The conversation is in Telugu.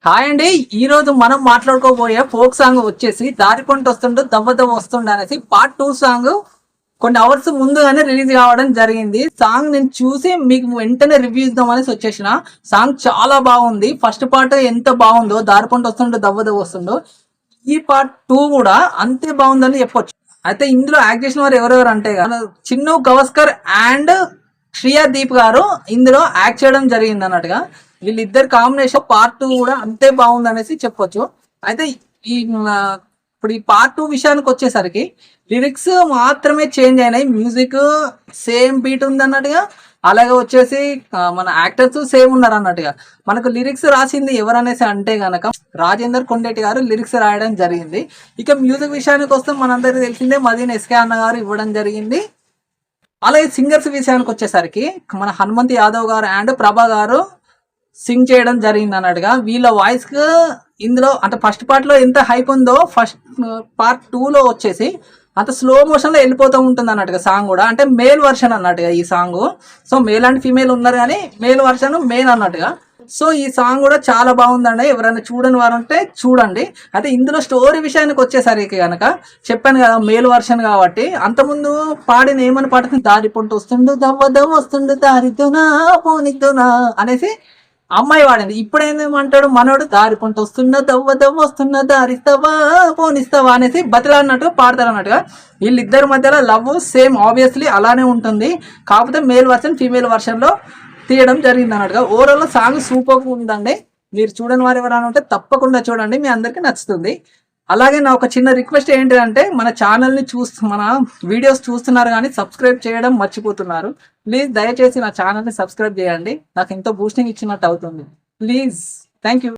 హాయ్ అండి. ఈ రోజు మనం మాట్లాడుకోబోయే ఫోక్ సాంగ్ వచ్చేసి దారి పంట వస్తుండు దవ్వ దవ్వ వస్తుండు అనేసి పార్ట్ 2 సాంగ్ కొన్ని అవర్స్ ముందుగానే రిలీజ్ కావడం జరిగింది. సాంగ్ నేను చూసి మీకు వెంటనే రివ్యూ ఇద్దాం అనేసి వచ్చేసిన. సాంగ్ చాలా బాగుంది. ఫస్ట్ పార్ట్ ఎంత బాగుందో దారి పంట వస్తుండు దవ్వ దవ్వ వస్తుండో, ఈ పార్ట్ 2 కూడా అంతే బాగుందని చెప్పొచ్చు. అయితే ఇందులో యాక్ట్ చేసిన వారు ఎవరెవరు అంటే చిన్ను గవస్కర్ అండ్ శ్రియా దీప్ గారు ఇందులో యాక్ట్ చేయడం జరిగింది అన్నట్టుగా. వీళ్ళిద్దరు కాంబినేషన్ పార్ట్ 2 కూడా అంతే బాగుంది అనేసి చెప్పొచ్చు. అయితే ఈ ఇప్పుడు ఈ పార్ట్ 2 విషయానికి వచ్చేసరికి లిరిక్స్ మాత్రమే చేంజ్ అయినాయి. మ్యూజిక్ సేమ్ బీట్ ఉంది అన్నట్టుగా, అలాగే వచ్చేసి మన యాక్టర్స్ సేమ్ ఉన్నారు అన్నట్టుగా. మనకు లిరిక్స్ రాసింది ఎవరనేసి అంటే గనక రాజేందర్ కొండేటి గారు లిరిక్స్ రాయడం జరిగింది. ఇక మ్యూజిక్ విషయానికి వస్తే మనందరికీ తెలిసిందే మదీన్ ఎస్కే అన్న గారు ఇవ్వడం జరిగింది. అలాగే సింగర్స్ విషయానికి వచ్చేసరికి మన హనుమంత్ యాదవ్ గారు అండ్ ప్రభా గారు సింగ్ చేయడం జరిగింది అన్నట్టుగా. వీళ్ళ వాయిస్ కు ఇందులో అంటే ఫస్ట్ పార్ట్ లో ఎంత హైప్ ఉందో ఫస్ట్ పార్ట్ 2 లో వచ్చేసి అంత స్లో మోషన్ లో వెళ్ళిపోతూ ఉంటుంది అన్నట్టుగా. సాంగ్ కూడా అంటే మేల్ వర్షన్ అన్నట్టుగా ఈ song. So male and female ఉన్నారు కానీ మేల్ వర్షన్ మెయిన్ అన్నట్టుగా. సో ఈ సాంగ్ కూడా చాలా బాగుందండి. ఎవరైనా చూడని వారు ఉంటే చూడండి. అయితే ఇందులో స్టోరీ విషయానికి వచ్చేసరికి కనుక చెప్పాను కదా మేల్ వర్షన్ కాబట్టి, అంతకుముందు పాడిన ఏమని పాడుతుంది, దారి పొంట వస్తుండు దవ్వదం వస్తుండు దారిద్దునా పోనిద్దునా అనేసి అమ్మాయి వాడింది. ఇప్పుడు ఏమంటాడు మనోడు, దారి పొంట వస్తున్న దవ్వదం వస్తున్న దారిస్తావా పోనిస్తావా అనేసి బతిలాడినట్టుగా పాడతారు అన్నట్టుగా. వీళ్ళిద్దరి మధ్యలో లవ్ సేమ్ ఆబ్వియస్లీ అలానే ఉంటుంది. కాకపోతే మేల్ వర్షన్ ఫీమేల్ వర్షన్ లో తీయడం జరిగింది అన్నట్టుగా. ఓవరాల్ సాంగ్ సూపర్ ఉందండి. మీరు చూడని వారు ఎవరైనా ఉంటే తప్పకుండా చూడండి, మీ అందరికీ నచ్చుతుంది. అలాగే నా ఒక చిన్న రిక్వెస్ట్ ఏంటంటే, మన ఛానల్ని మన వీడియోస్ చూస్తున్నారు కానీ సబ్స్క్రైబ్ చేయడం మర్చిపోతున్నారు. ప్లీజ్ దయచేసి నా ఛానల్ని సబ్స్క్రైబ్ చేయండి. నాకు ఎంతో బూస్టింగ్ ఇచ్చినట్టు అవుతుంది. Please, thank you.